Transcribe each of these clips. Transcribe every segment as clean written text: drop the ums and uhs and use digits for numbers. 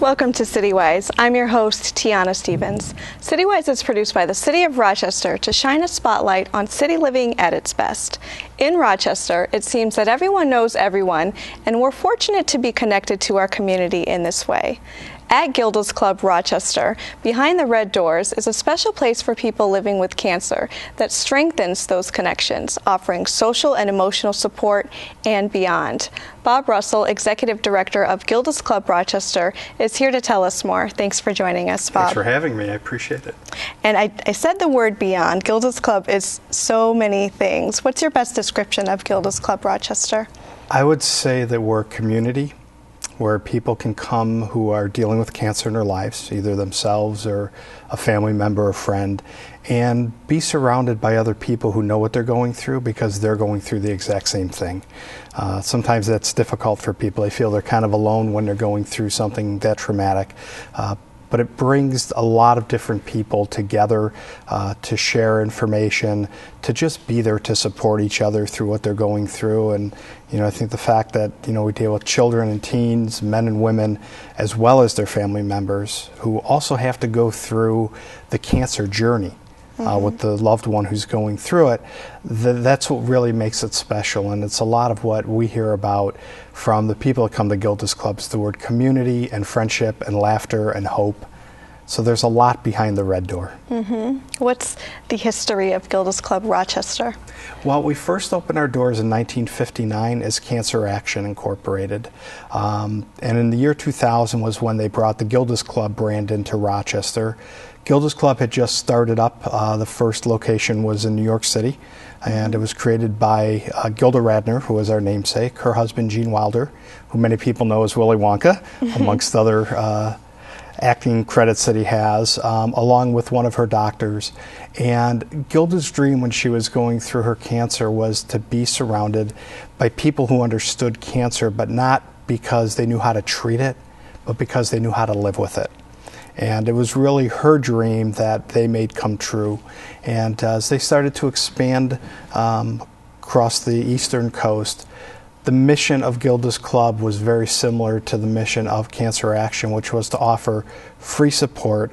Welcome to CityWise. I'm your host, Tiana Stevens. CityWise is produced by the City of Rochester to shine a spotlight on city living at its best. In Rochester, it seems that everyone knows everyone, and we're fortunate to be connected to our community in this way. At Gildas Club Rochester, behind the red doors, is a special place for people living with cancer that strengthens those connections, offering social and emotional support and beyond. Bob Russell, Executive Director of Gildas Club Rochester, is here to tell us more. Thanks for joining us, Bob. Thanks for having me. I appreciate it. And I said the word beyond. Gildas Club is so many things. What's your best description of Gildas Club Rochester? I would say that we're a community where people can come who are dealing with cancer in their lives, either themselves or a family member or friend, and be surrounded by other people who know what they're going through because they're going through the exact same thing. Sometimes that's difficult for people. They feel they're kind of alone when they're going through something that traumatic. But it brings a lot of different people together to share information, to just be there to support each other through what they're going through. And I think the fact that we deal with children and teens, men and women, as well as their family members who also have to go through the cancer journey. With the loved one who's going through it, that's what really makes it special. And it's a lot of what we hear about from the people that come to Gildas Clubs, the word community and friendship and laughter and hope. So there's a lot behind the red door. What's the history of Gildas Club Rochester? Well, we first opened our doors in 1959 as Cancer Action Incorporated. And in the year 2000 was when they brought the Gildas Club brand into Rochester. Gildas Club had just started up. The first location was in New York City, and it was created by Gilda Radner, who was our namesake, her husband Gene Wilder, who many people know as Willy Wonka, amongst other acting credits that he has, along with one of her doctors. And Gilda's dream when she was going through her cancer was to be surrounded by people who understood cancer, but not because they knew how to treat it, but because they knew how to live with it. And it was really her dream that they made come true. And as they started to expand across the eastern coast, the mission of Gildas Club was very similar to the mission of Cancer Action, which was to offer free support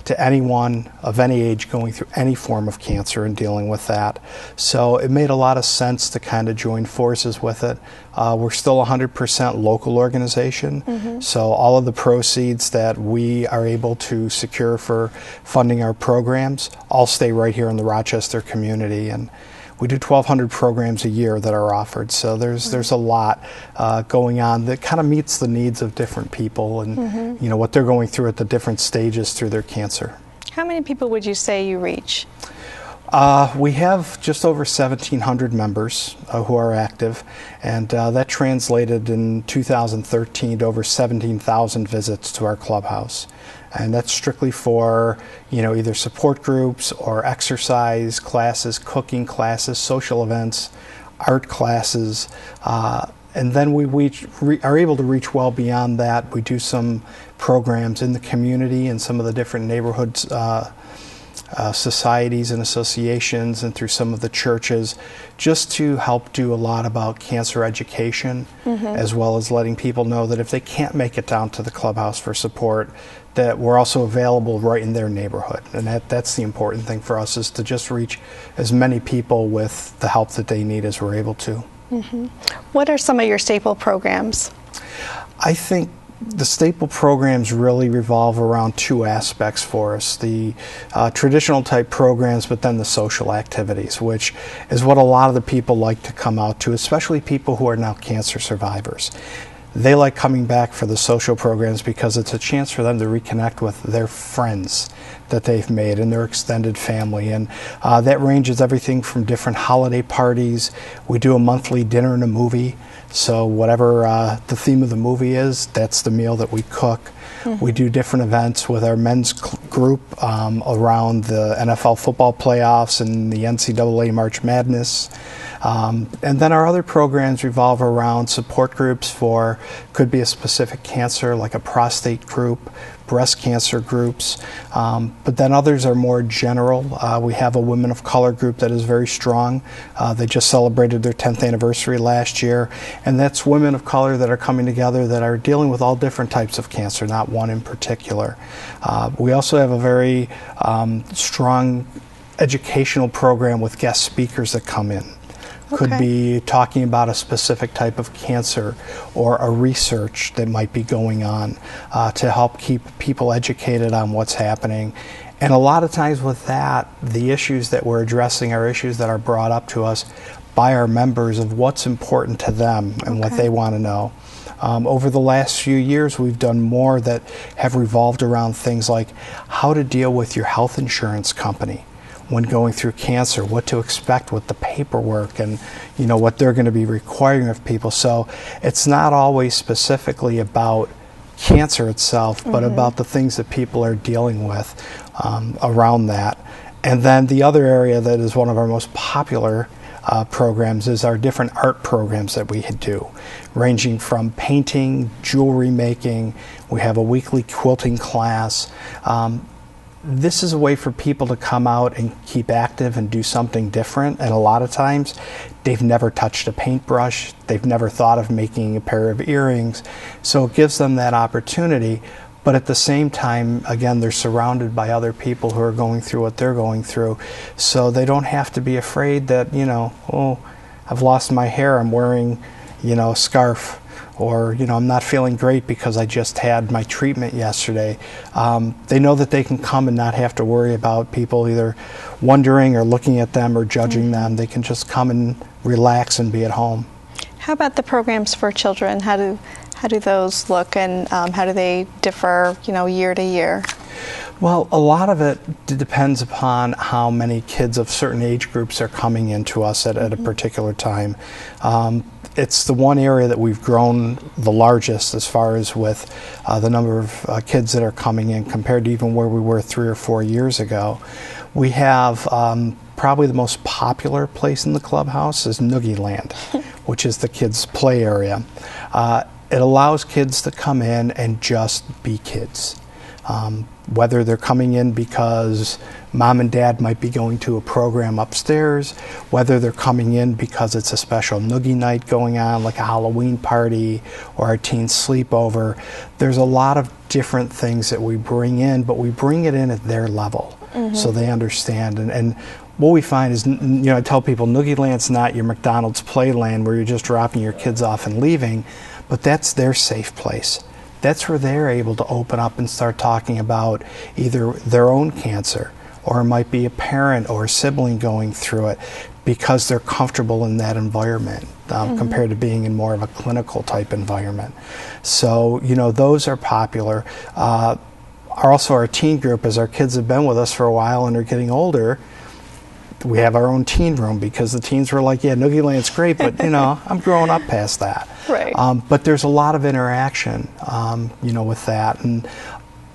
to anyone of any age going through any form of cancer and dealing with that. So it made a lot of sense to kind of join forces with it. We're still a 100% local organization, so all of the proceeds that we are able to secure for funding our programs all stay right here in the Rochester community. And we do 1,200 programs a year that are offered, so there's a lot going on that kind of meets the needs of different people and what they're going through at the different stages through their cancer. How many people would you say you reach? We have just over 1,700 members who are active, and that translated in 2013 to over 17,000 visits to our clubhouse. And that's strictly for, either support groups or exercise classes, cooking classes, social events, art classes. And then we are able to reach well beyond that. We do some programs in the community and some of the different neighborhoods, societies and associations, and through some of the churches, just to help do a lot about cancer education, as well as letting people know that if they can't make it down to the clubhouse for support, that we're also available right in their neighborhood. And that's the important thing for us, is to just reach as many people with the help that they need as we're able to. What are some of your staple programs? I think The staple programs really revolve around two aspects for us: the traditional type programs, but then the social activities, which is what a lot of the people like to come out to, especially people who are now cancer survivors. They like coming back for the social programs because it's a chance for them to reconnect with their friends that they've made and their extended family. And that ranges everything from different holiday parties. We do a monthly dinner and a movie. So whatever the theme of the movie is, that's the meal that we cook. We do different events with our men's group around the NFL football playoffs and the NCAA March Madness. And then our other programs revolve around support groups for, could be a specific cancer like a prostate group, breast cancer groups, but then others are more general. We have a women of color group that is very strong. They just celebrated their 10th anniversary last year, and that's women of color that are coming together that are dealing with all different types of cancer, not one in particular. We also have a very strong educational program with guest speakers that come in. Could be talking about a specific type of cancer or a research that might be going on to help keep people educated on what's happening. And a lot of times with that, the issues that we're addressing are issues that are brought up to us by our members of what's important to them and what they want to know. Over the last few years, we've done more that have revolved around things like how to deal with your health insurance company when going through cancer, what to expect with the paperwork and what they're going to be requiring of people. So it's not always specifically about cancer itself, but about the things that people are dealing with around that. And then the other area that is one of our most popular programs is our different art programs that we do, ranging from painting, jewelry making. We have a weekly quilting class. This is a way for people to come out and keep active and do something different, and a lot of times they've never touched a paintbrush, they've never thought of making a pair of earrings, so it gives them that opportunity. But at the same time, again, they're surrounded by other people who are going through what they're going through, so they don't have to be afraid that, oh, I've lost my hair, I'm wearing, a scarf, or I'm not feeling great because I just had my treatment yesterday. They know that they can come and not have to worry about people either wondering or looking at them or judging them. They can just come and relax and be at home. How about the programs for children? How do those look, and how do they differ, year to year? Well, a lot of it depends upon how many kids of certain age groups are coming into us at a particular time. It's the one area that we've grown the largest as far as with the number of kids that are coming in compared to even where we were 3 or 4 years ago. We have probably the most popular place in the clubhouse is Noogie Land, which is the kids' play area. It allows kids to come in and just be kids. Whether they're coming in because mom and dad might be going to a program upstairs, whether they're coming in because it's a special noogie night going on, like a Halloween party or a teen sleepover. There's a lot of different things that we bring in, but we bring it in at their level so they understand. And what we find is, I tell people Noogie Land's not your McDonald's playland where you're just dropping your kids off and leaving, but that's their safe place. That's where they're able to open up and start talking about either their own cancer, or it might be a parent or a sibling going through it, because they're comfortable in that environment compared to being in more of a clinical type environment. So, those are popular. Also our teen group, as our kids have been with us for a while and are getting older, we have our own teen room because the teens were like, yeah, Noogie Land's great, but I'm growing up past that. Right. But there's a lot of interaction, with that. And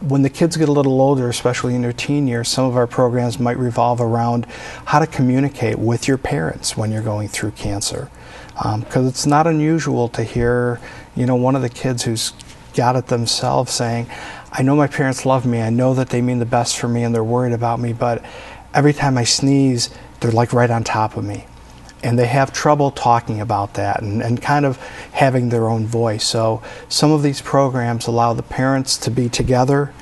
when the kids get a little older, especially in their teen years, some of our programs might revolve around how to communicate with your parents when you're going through cancer. Because it's not unusual to hear, one of the kids who's got it themselves saying, I know my parents love me, I know that they mean the best for me and they're worried about me, but every time I sneeze, they're like right on top of me. And they have trouble talking about that and kind of having their own voice. So some of these programs allow the parents to be together,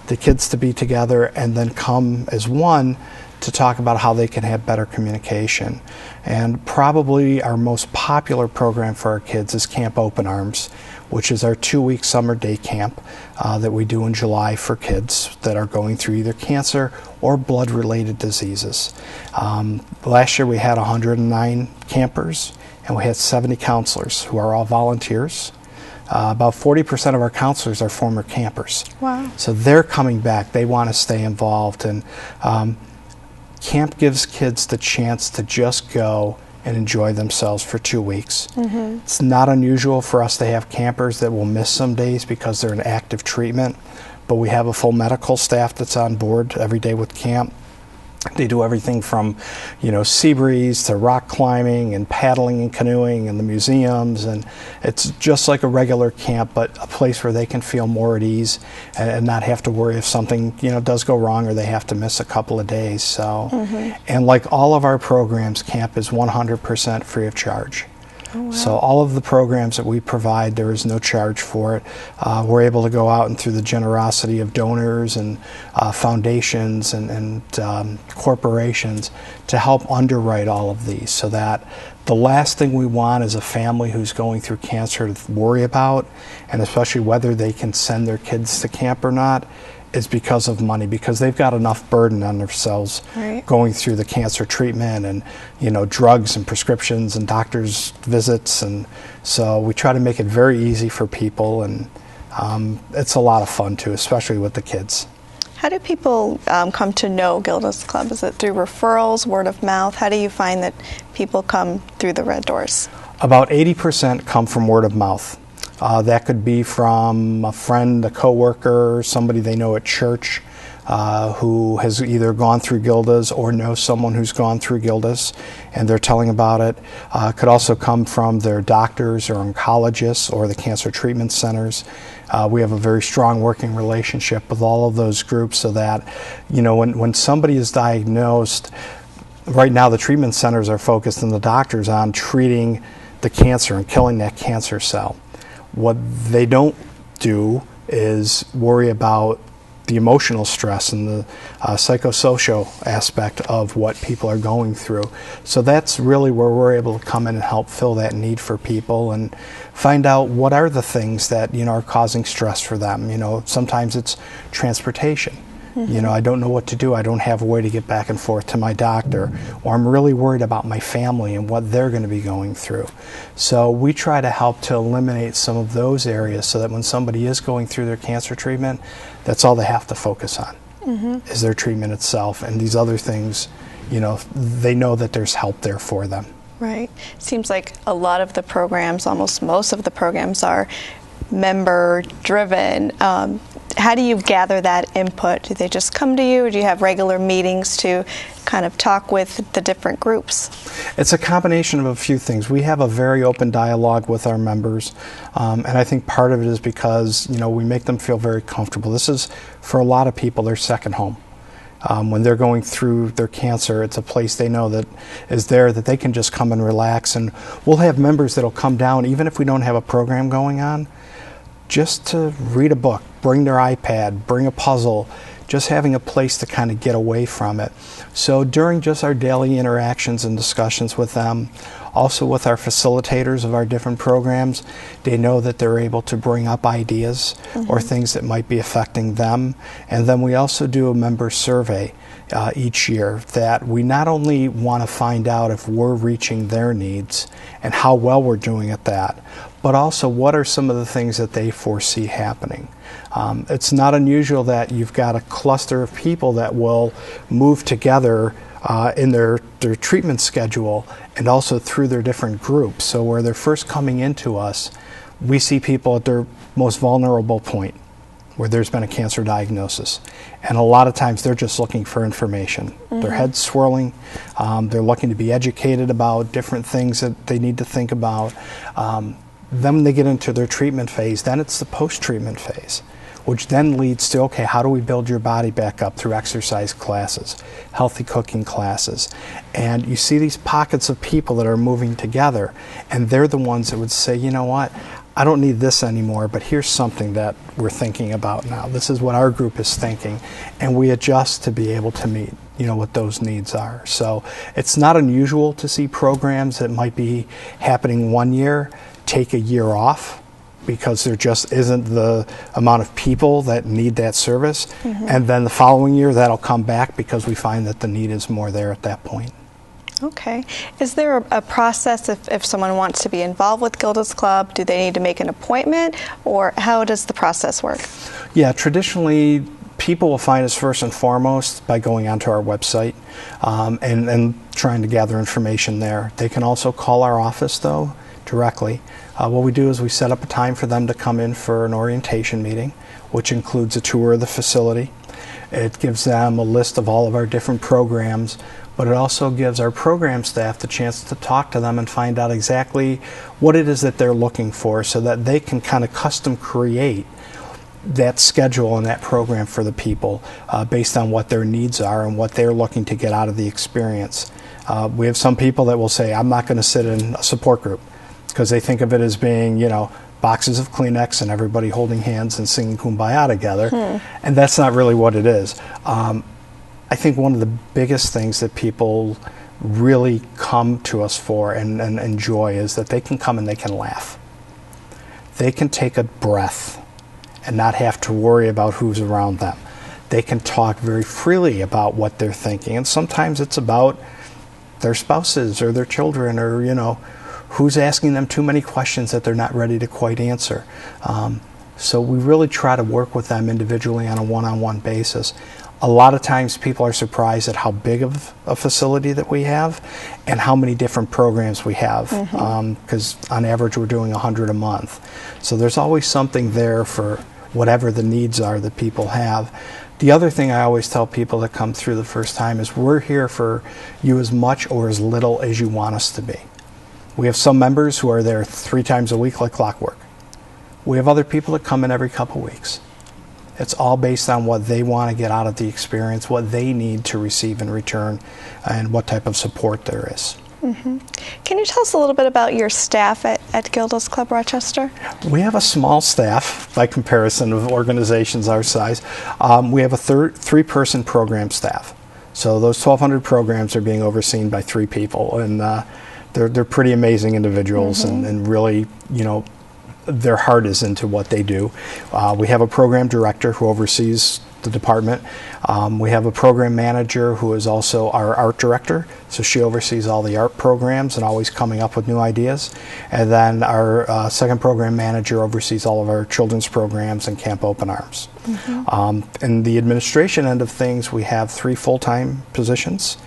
the kids to be together, and then come as one to talk about how they can have better communication. And probably our most popular program for our kids is Camp Open Arms, which is our 2-week summer day camp that we do in July for kids that are going through either cancer or blood-related diseases. Last year we had 109 campers, and we had 70 counselors who are all volunteers. About 40% of our counselors are former campers. Wow. So they're coming back. They want to stay involved. And camp gives kids the chance to just go and enjoy themselves for 2 weeks. It's not unusual for us to have campers that will miss some days because they're in active treatment, but we have a full medical staff that's on board every day with camp. They do everything from, sea breeze to rock climbing and paddling and canoeing and the museums, and it's just like a regular camp, but a place where they can feel more at ease and not have to worry if something, does go wrong or they have to miss a couple of days. So, and like all of our programs, camp is 100% free of charge. Oh, wow. So all of the programs that we provide, there is no charge for it. We're able to go out and through the generosity of donors and foundations and corporations to help underwrite all of these, so that the last thing we want is a family who's going through cancer to worry about, and especially whether they can send their kids to camp or not, is because of money, because they've got enough burden on themselves going through the cancer treatment and drugs and prescriptions and doctor's visits, and so we try to make it very easy for people, and it's a lot of fun too, especially with the kids. How do people come to know Gildas Club? Is it through referrals, word of mouth? How do you find that people come through the Red Doors? About 80% come from word of mouth. That could be from a friend, a coworker, somebody they know at church who has either gone through Gildas or knows someone who's gone through Gildas, and they're telling about it. Could also come from their doctors or oncologists or the cancer treatment centers. We have a very strong working relationship with all of those groups, so that when somebody is diagnosed, right now the treatment centers are focused and the doctors on treating the cancer and killing that cancer cell. What they don't do is worry about the emotional stress and the psychosocial aspect of what people are going through. So that's really where we're able to come in and help fill that need for people and find out what are the things that are causing stress for them. Sometimes it's transportation. I don't know what to do. I don't have a way to get back and forth to my doctor, or I'm really worried about my family and what they're going to be going through. So we try to help to eliminate some of those areas so that when somebody is going through their cancer treatment, that's all they have to focus on is their treatment itself, and these other things, they know that there's help there for them. Right. Seems like a lot of the programs, almost most of the programs, are member driven. How do you gather that input? Do they just come to you, or do you have regular meetings to kind of talk with the different groups? It's a combination of a few things. We have a very open dialogue with our members, and I think part of it is because we make them feel very comfortable. This is, for a lot of people, their second home. When they're going through their cancer, it's a place they know that is there that they can just come and relax. And we'll have members that'll come down, even if we don't have a program going on, just to read a book, bring their iPad, bring a puzzle, just having a place to kind of get away from it. So during just our daily interactions and discussions with them, also with our facilitators of our different programs, they know that they're able to bring up ideas or things that might be affecting them. And then we also do a member survey each year that we not only want to find out if we're reaching their needs and how well we're doing at that, but also what are some of the things that they foresee happening. It's not unusual that you've got a cluster of people that will move together in their treatment schedule and also through their different groups. So where they're first coming into us, we see people at their most vulnerable point where there's been a cancer diagnosis. And a lot of times they're just looking for information. Their head's swirling. They're looking to be educated about different things that they need to think about. Then when they get into their treatment phase, then it's the post-treatment phase, which then leads to, okay, how do we build your body back up through exercise classes, healthy cooking classes? And you see these pockets of people that are moving together, and they're the ones that would say, you know what, I don't need this anymore, but here's something that we're thinking about now. This is what our group is thinking, and we adjust to be able to meet what those needs are. So it's not unusual to see programs that might be happening one year take a year off because there just isn't the amount of people that need that service. And then the following year, that'll come back because we find that the need is more there at that point. Okay. Is there a process if someone wants to be involved with Gilda's Club? Do they need to make an appointment, or how does the process work? Yeah, traditionally, people will find us first and foremost by going onto our website and trying to gather information there. They can also call our office, though, directly. What we do is we set up a time for them to come in for an orientation meeting, which includes a tour of the facility. It gives them a list of all of our different programs, but it also gives our program staff the chance to talk to them and find out exactly what it is that they're looking for so that they can kind of custom create that schedule and that program for the people based on what their needs are and what they're looking to get out of the experience. We have some people that will say, I'm not going to sit in a support group, because they think of it as being, boxes of Kleenex and everybody holding hands and singing Kumbaya together. And that's not really what it is. I think one of the biggest things that people really come to us for and enjoy is that they can come and they can laugh. They can take a breath and not have to worry about who's around them. They can talk very freely about what they're thinking. And sometimes it's about their spouses or their children, or, who's asking them too many questions that they're not ready to quite answer. So we really try to work with them individually on a one-on-one basis. A lot of times people are surprised at how big of a facility that we have and how many different programs we have, because on average we're doing 100 a month. So there's always something there for whatever the needs are that people have. The other thing I always tell people that come through the first time is we're here for you as much or as little as you want us to be. We have some members who are there 3 times a week like clockwork. We have other people that come in every couple weeks. It's all based on what they want to get out of the experience, what they need to receive in return, and what type of support there is. Can you tell us a little bit about your staff at Gilda's Club Rochester? We have a small staff by comparison of organizations our size. We have a 3-person program staff. So those 1,200 programs are being overseen by 3 people, and they're pretty amazing individuals, and really, their heart is into what they do. We have a program director who oversees the department. We have a program manager who is also our art director, so she oversees all the art programs and always coming up with new ideas. And then our second program manager oversees all of our children's programs and Camp Open Arms. In the administration end of things, we have 3 full-time positions.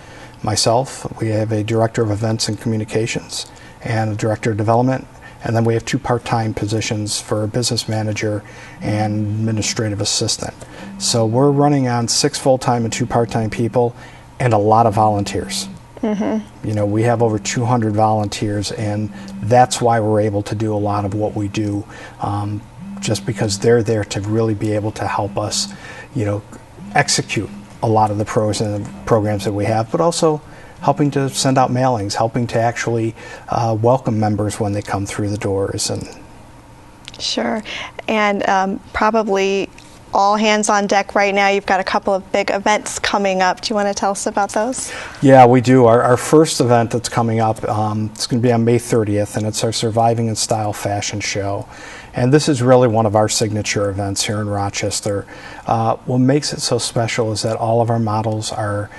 Myself, we have a director of events and communications and a director of development. And then we have 2 part-time positions for a business manager and administrative assistant. So we're running on 6 full-time and 2 part-time people and a lot of volunteers. We have over 200 volunteers, and that's why we're able to do a lot of what we do, just because they're there to really be able to help us, execute a lot of the programs that we have, but also helping to send out mailings, helping to actually welcome members when they come through the doors. Sure. And probably all hands on deck right now. You've got a couple of big events coming up. Do you want to tell us about those? Yeah, we do. Our first event that's coming up, it's going to be on May 30th, and it's our Surviving in Style fashion show. And this is really one of our signature events here in Rochester. What makes it so special is that all of our models are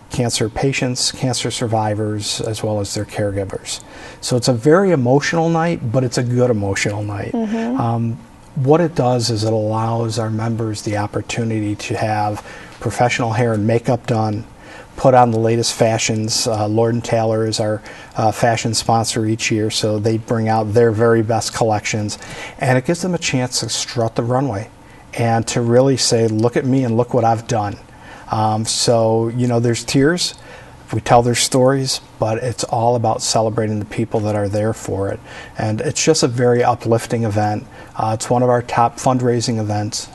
cancer patients, cancer survivors, as well as their caregivers. So it's a very emotional night, but it's a good emotional night. What it does is it allows our members the opportunity to have professional hair and makeup done, put on the latest fashions. Lord & Taylor is our fashion sponsor each year, so they bring out their very best collections, and it gives them a chance to strut the runway and to really say, look at me and look what I've done. So, there's tears, we tell their stories, but it's all about celebrating the people that are there for it. And it's just a very uplifting event. It's one of our top fundraising events.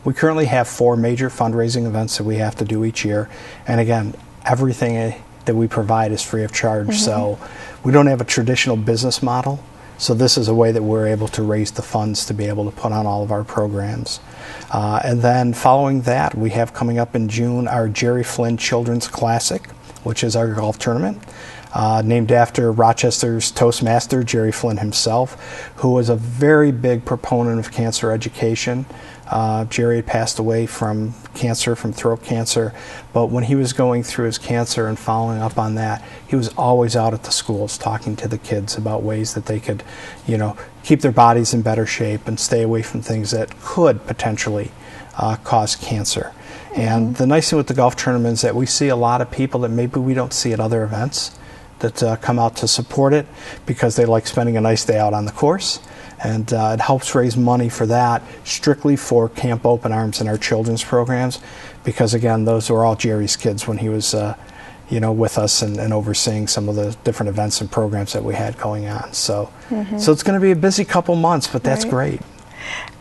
We currently have 4 major fundraising events that we have to do each year. And again, everything that we provide is free of charge. So we don't have a traditional business model. So this is a way that we're able to raise the funds to be able to put on all of our programs. And then following that, we have coming up in June our Jerry Flynn Children's Classic, which is our golf tournament, named after Rochester's Toastmaster, Jerry Flynn himself, who was a very big proponent of cancer education. Jerry had passed away from cancer, from throat cancer, but when he was going through his cancer and following up on that, he was always out at the schools talking to the kids about ways that they could, keep their bodies in better shape and stay away from things that could potentially cause cancer. And the nice thing with the golf tournament is that we see a lot of people that maybe we don't see at other events that come out to support it because they like spending a nice day out on the course. And it helps raise money for that, strictly for Camp Open Arms and our children's programs, because again, those were all Jerry's kids when he was, with us and overseeing some of the different events and programs that we had going on. So, so it's going to be a busy couple months, but that's great.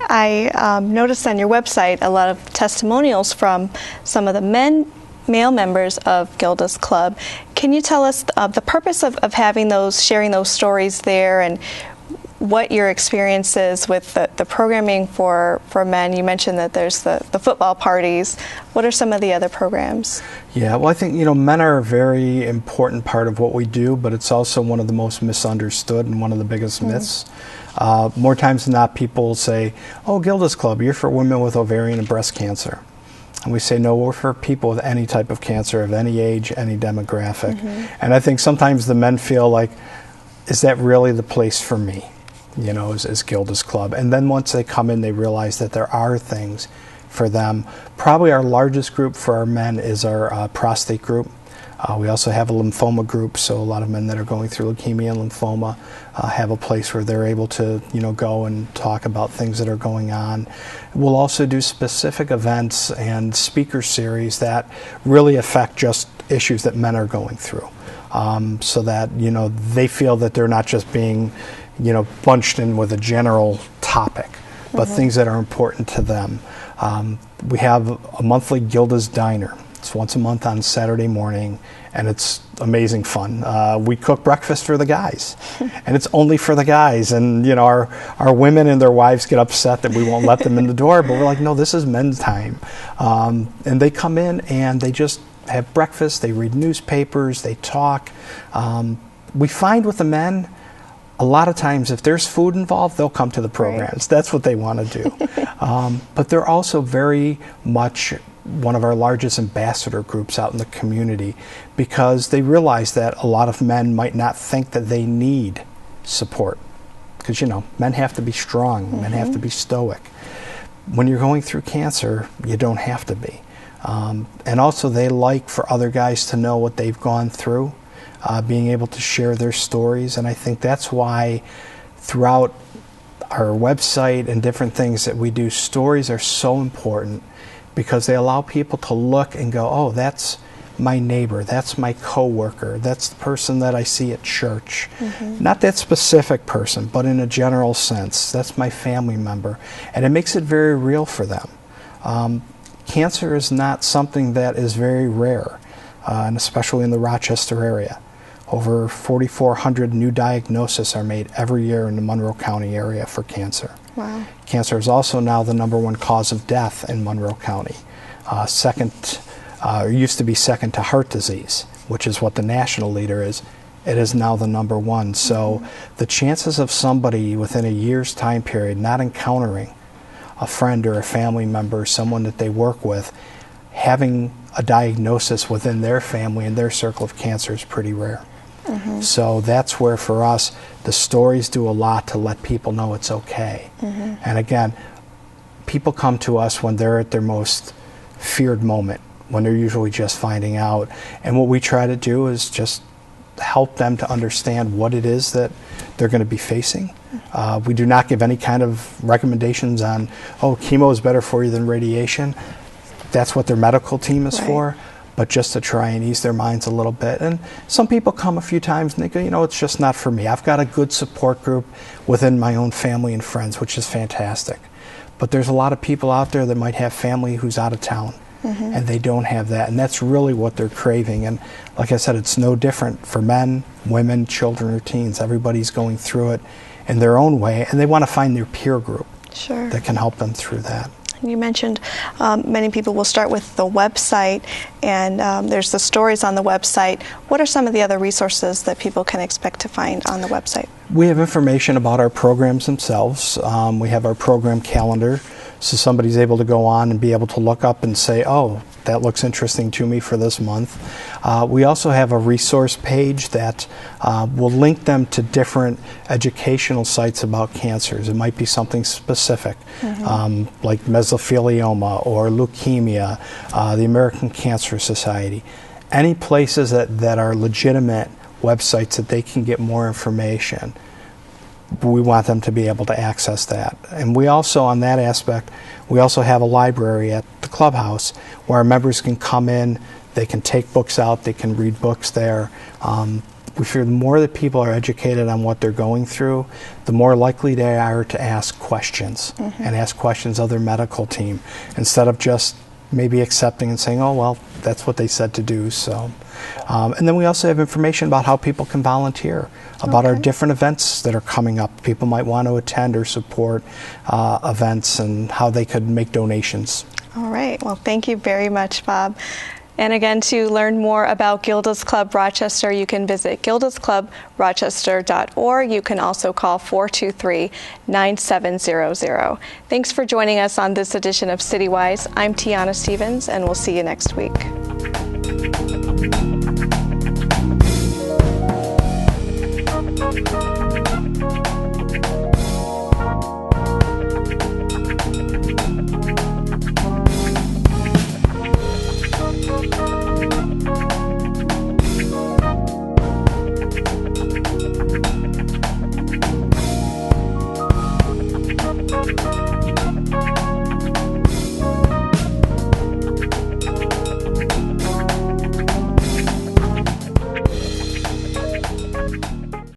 I noticed on your website a lot of testimonials from some of the male members of Gilda's Club. Can you tell us the purpose of having those, sharing those stories there, and what your experience is with the programming for men? You mentioned that there's the football parties. What are some of the other programs? Yeah, well, I think, men are a very important part of what we do, but it's also one of the most misunderstood and one of the biggest myths. More times than not, people say, oh, Gilda's Club, you're for women with ovarian and breast cancer. And we say, no, we're for people with any type of cancer, of any age, any demographic. And I think sometimes the men feel like, is that really the place for me? As Gilda's Club. And then once they come in, they realize that there are things for them. Probably our largest group for our men is our prostate group. We also have a lymphoma group, so a lot of men that are going through leukemia and lymphoma have a place where they're able to, go and talk about things that are going on. We'll also do specific events and speaker series that really affect just issues that men are going through, so that, they feel that they're not just being bunched in with a general topic, but things that are important to them. We have a monthly Gilda's Diner. It's once a month on Saturday morning, and it's amazing fun. We cook breakfast for the guys, and it's only for the guys. And our women and their wives get upset that we won't let them in the door, but we're like, no, this is men's time. And they come in and they just have breakfast. They read newspapers. They talk. We find with the men, a lot of times, if there's food involved, they'll come to the programs. That's what they want to do. But they're also very much one of our largest ambassador groups out in the community, because they realize that a lot of men might not think that they need support. Because, men have to be strong. Men have to be stoic. When you're going through cancer, you don't have to be. And also, they like for other guys to know what they've gone through. Being able to share their stories, and I think that's why throughout our website and different things that we do, stories are so important, because they allow people to look and go, oh, that's my neighbor, that's my coworker, that's the person that I see at church. Not that specific person, but in a general sense, that's my family member, and it makes it very real for them. Cancer is not something that is very rare, and especially in the Rochester area. Over 4,400 new diagnoses are made every year in the Monroe County area for cancer. Wow. Cancer is also now the #1 cause of death in Monroe County. Used to be second to heart disease, which is what the national leader is. It is now the #1. So the chances of somebody within a year's time period not encountering a friend or a family member, someone that they work with, having a diagnosis within their family and their circle of cancer is pretty rare. So that's where, for us, the stories do a lot to let people know it's okay. And again, people come to us when they're at their most feared moment, when they're usually just finding out. And what we try to do is just help them to understand what it is that they're going to be facing. We do not give any kind of recommendations on, oh, chemo is better for you than radiation. That's what their medical team is for. But just to try and ease their minds a little bit. And some people come a few times and they go, it's just not for me. I've got a good support group within my own family and friends, which is fantastic. But there's a lot of people out there that might have family who's out of town, and they don't have that. And that's really what they're craving. And like I said, it's no different for men, women, children, or teens. Everybody's going through it in their own way, and they want to find their peer group that can help them through that. You mentioned many people will start with the website, and there's the stories on the website. What are some of the other resources that people can expect to find on the website? We have information about our programs themselves. We have our program calendar, so somebody's able to go on and be able to look up and say, oh, that looks interesting to me for this month. We also have a resource page that will link them to different educational sites about cancers. It might be something specific, like mesothelioma or leukemia, the American Cancer Society. Any places that are legitimate websites that they can get more information, we want them to be able to access that. And we also, on that aspect, we also have a library at the clubhouse where our members can come in, they can take books out, they can read books there. We figure the more that people are educated on what they're going through, the more likely they are to ask questions and ask questions of their medical team instead of just maybe accepting and saying, oh, well, that's what they said to do. So, and then we also have information about how people can volunteer, about our different events that are coming up. People might want to attend or support events and how they could make donations. All right. Well, thank you very much, Bob. And again, to learn more about Gilda's Club Rochester, you can visit gildasclubrochester.org. You can also call 423-9700. Thanks for joining us on this edition of CityWise. I'm Tiana Stevens, and we'll see you next week.